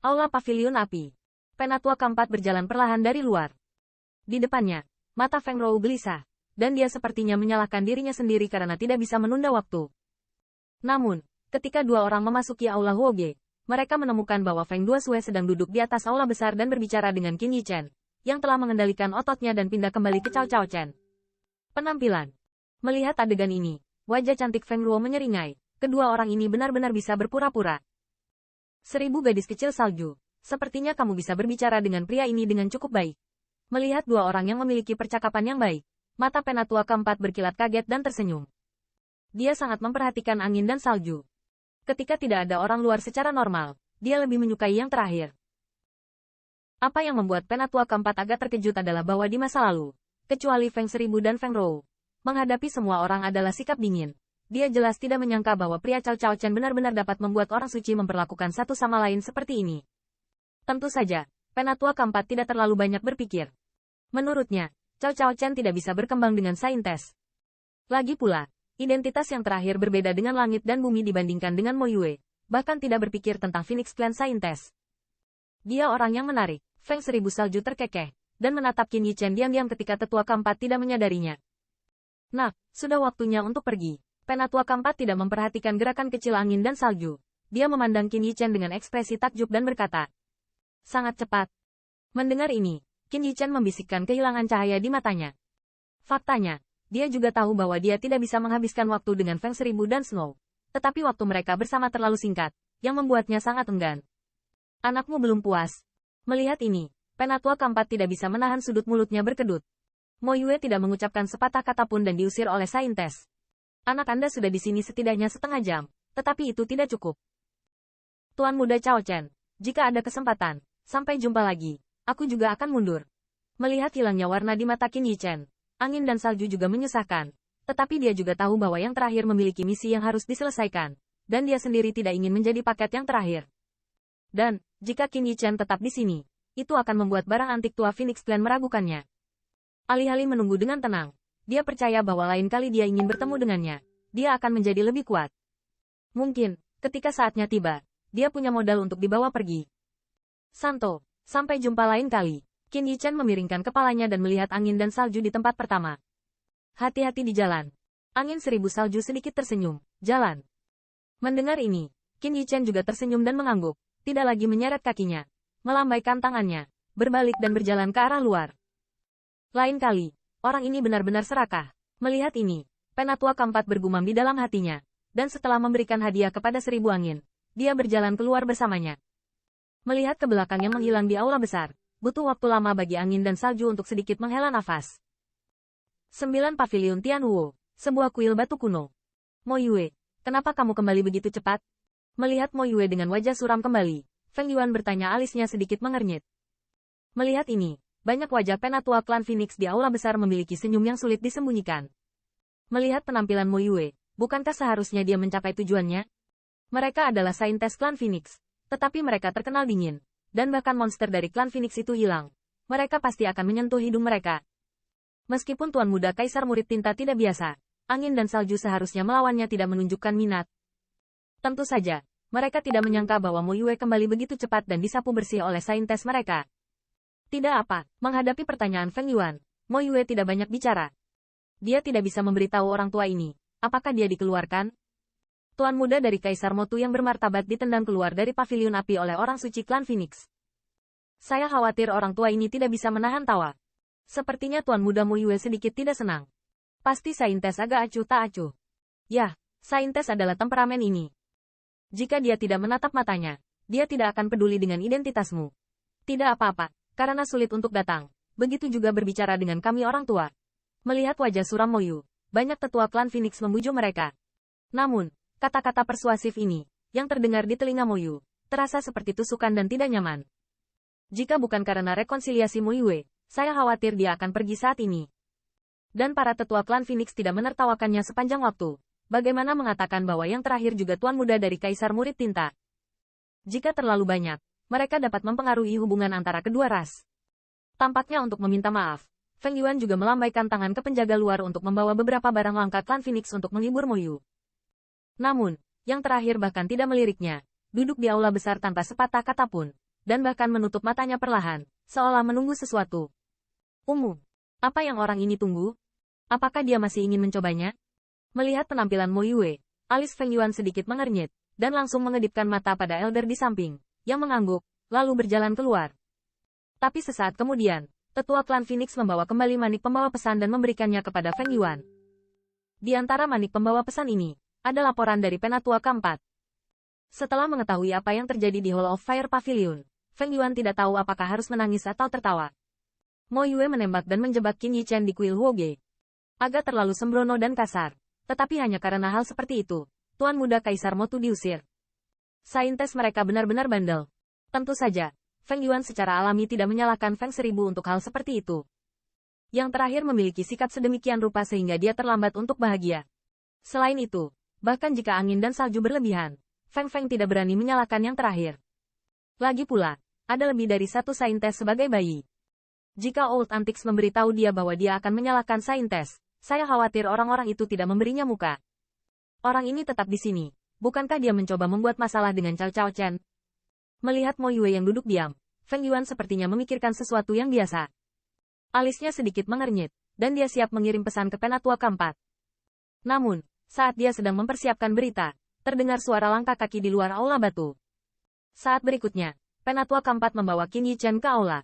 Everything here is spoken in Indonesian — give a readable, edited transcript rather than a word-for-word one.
Aula Paviliun Api. Penatua keempat berjalan perlahan dari luar. Di depannya, mata Feng Rou gelisah, dan dia sepertinya menyalahkan dirinya sendiri karena tidak bisa menunda waktu. Namun, ketika dua orang memasuki Aula Huoge, mereka menemukan bahwa Feng Duosue sedang duduk di atas aula besar dan berbicara dengan Qin Yichen, yang telah mengendalikan ototnya dan pindah kembali ke Cao Cao Chen. Penampilan. Melihat adegan ini, wajah cantik Feng Ruo menyeringai. Kedua orang ini benar-benar bisa berpura-pura. 1000 gadis kecil salju. Sepertinya kamu bisa berbicara dengan pria ini dengan cukup baik. Melihat dua orang yang memiliki percakapan yang baik, mata penatua keempat berkilat kaget dan tersenyum. Dia sangat memperhatikan angin dan salju. Ketika tidak ada orang luar secara normal, dia lebih menyukai yang terakhir. Apa yang membuat penatua keempat agak terkejut adalah bahwa di masa lalu, kecuali Feng Seribu dan Feng Rou, menghadapi semua orang adalah sikap dingin. Dia jelas tidak menyangka bahwa pria Cao Cao Chen benar-benar dapat membuat orang suci memperlakukan satu sama lain seperti ini. Tentu saja, penatua keempat tidak terlalu banyak berpikir. Menurutnya, Cao Cao Chen tidak bisa berkembang dengan saintes. Lagi pula, identitas yang terakhir berbeda dengan langit dan bumi dibandingkan dengan Mo Yue, bahkan tidak berpikir tentang Phoenix Clan saintes. Dia orang yang menarik. Feng Seribu Salju terkekeh, dan menatap Qin Yichen diam-diam ketika tetua keempat tidak menyadarinya. Nah, sudah waktunya untuk pergi. Penatua keempat tidak memperhatikan gerakan kecil angin dan salju. Dia memandang Qin Yichen dengan ekspresi takjub dan berkata, sangat cepat. Mendengar ini, Qin Yichen membisikkan kehilangan cahaya di matanya. Faktanya, dia juga tahu bahwa dia tidak bisa menghabiskan waktu dengan Feng Seribu dan Snow. Tetapi waktu mereka bersama terlalu singkat, yang membuatnya sangat enggan. Anakmu belum puas. Melihat ini, penatua keempat tidak bisa menahan sudut mulutnya berkedut. Mo Yue tidak mengucapkan sepatah kata pun dan diusir oleh saintes. Anak Anda sudah di sini setidaknya setengah jam, tetapi itu tidak cukup. Tuan Muda Cao Chen, jika ada kesempatan, sampai jumpa lagi, aku juga akan mundur. Melihat hilangnya warna di mata Qin Yichen, angin dan salju juga menyusahkan, tetapi dia juga tahu bahwa yang terakhir memiliki misi yang harus diselesaikan, dan dia sendiri tidak ingin menjadi paket yang terakhir. Dan, jika Qin Yichen tetap di sini, itu akan membuat barang antik tua Phoenix Clan meragukannya. Alih-alih menunggu dengan tenang, dia percaya bahwa lain kali dia ingin bertemu dengannya, dia akan menjadi lebih kuat. Mungkin, ketika saatnya tiba, dia punya modal untuk dibawa pergi. Santo, sampai jumpa lain kali. Qin Yichen memiringkan kepalanya dan melihat angin dan salju di tempat pertama. Hati-hati di jalan. Angin 1000 salju sedikit tersenyum. Jalan. Mendengar ini, Qin Yichen juga tersenyum dan mengangguk, tidak lagi menyeret kakinya, melambaikan tangannya, berbalik dan berjalan ke arah luar. Lain kali, orang ini benar-benar serakah. Melihat ini, penatua keempat bergumam di dalam hatinya, dan setelah memberikan hadiah kepada 1000 angin, dia berjalan keluar bersamanya. Melihat ke belakang yang menghilang di aula besar, butuh waktu lama bagi angin dan salju untuk sedikit menghela nafas. 9 Paviliun Tianhuo, sebuah kuil batu kuno. Mo Yue, kenapa kamu kembali begitu cepat? Melihat Mo Yue dengan wajah suram kembali, Feng Yuan bertanya alisnya sedikit mengernyit. Melihat ini, banyak wajah penatua klan Phoenix di aula besar memiliki senyum yang sulit disembunyikan. Melihat penampilan Mo Yue, bukankah seharusnya dia mencapai tujuannya? Mereka adalah saintes klan Phoenix, tetapi mereka terkenal dingin, dan bahkan monster dari klan Phoenix itu hilang. Mereka pasti akan menyentuh hidung mereka. Meskipun Tuan Muda Kaisar Murid Tinta tidak biasa, angin dan salju seharusnya melawannya tidak menunjukkan minat. Tentu saja, mereka tidak menyangka bahwa Mo Yue kembali begitu cepat dan disapu bersih oleh saintes mereka. Tidak apa, menghadapi pertanyaan Feng Yuan, Mo Yue tidak banyak bicara. Dia tidak bisa memberitahu orang tua ini, apakah dia dikeluarkan? Tuan muda dari Kaisar Motu yang bermartabat ditendang keluar dari paviliun api oleh orang suci klan Phoenix. Saya khawatir orang tua ini tidak bisa menahan tawa. Sepertinya Tuan muda Mo Yue sedikit tidak senang. Pasti saintes agak acuh tak acuh. Yah, saintes adalah temperamen ini. Jika dia tidak menatap matanya, dia tidak akan peduli dengan identitasmu. Tidak apa-apa. Karena sulit untuk datang, begitu juga berbicara dengan kami orang tua. Melihat wajah suram Mo Yue, banyak tetua klan Phoenix membujuk mereka. Namun, kata-kata persuasif ini, yang terdengar di telinga Mo Yue, terasa seperti tusukan dan tidak nyaman. Jika bukan karena rekonsiliasi Mo Yue, saya khawatir dia akan pergi saat ini. Dan para tetua klan Phoenix tidak menertawakannya sepanjang waktu. Bagaimana mengatakan bahwa yang terakhir juga tuan muda dari Kaisar Murid Tinta? Jika terlalu banyak, mereka dapat mempengaruhi hubungan antara kedua ras. Tampaknya untuk meminta maaf, Feng Yuan juga melambaikan tangan ke penjaga luar untuk membawa beberapa barang langka klan Phoenix untuk menghibur Mo Yue. Namun, yang terakhir bahkan tidak meliriknya, duduk di aula besar tanpa sepatah kata pun. dan bahkan menutup matanya perlahan, seolah menunggu sesuatu. Apa yang orang ini tunggu? Apakah dia masih ingin mencobanya? Melihat penampilan Mo Yue, alis Feng Yuan sedikit mengernyit, dan langsung mengedipkan mata pada elder di samping, yang mengangguk, lalu berjalan keluar. Tapi sesaat kemudian, tetua klan Phoenix membawa kembali manik pembawa pesan dan memberikannya kepada Feng Yuan. Di antara manik pembawa pesan ini, ada laporan dari Penatua keempat. Setelah mengetahui apa yang terjadi di Hall of Fire Pavilion, Feng Yuan tidak tahu apakah harus menangis atau tertawa. Mo Yue menembak dan menjebak Qin Yichen di kuil Huoge. Agak terlalu sembrono dan kasar, tetapi hanya karena hal seperti itu, Tuan Muda Kaisar Motu diusir. Saintes mereka benar-benar bandel. Tentu saja, Feng Yuan secara alami tidak menyalahkan Feng Seribu untuk hal seperti itu. Yang terakhir memiliki sikap sedemikian rupa sehingga dia terlambat untuk bahagia. Selain itu, bahkan jika angin dan salju berlebihan, Feng Feng tidak berani menyalahkan yang terakhir. Lagi pula, ada lebih dari satu saintes sebagai bayi. Jika Old Antiques memberitahu dia bahwa dia akan menyalahkan saintes, saya khawatir orang-orang itu tidak memberinya muka. Orang ini tetap di sini. Bukankah dia mencoba membuat masalah dengan Cao Cao Chen? Melihat Mo Yue yang duduk diam, Feng Yuan sepertinya memikirkan sesuatu yang biasa. Alisnya sedikit mengernyit, dan dia siap mengirim pesan ke Penatua keempat. Namun, saat dia sedang mempersiapkan berita, terdengar suara langkah kaki di luar aula batu. Saat berikutnya, Penatua keempat membawa Qin Yichen ke aula.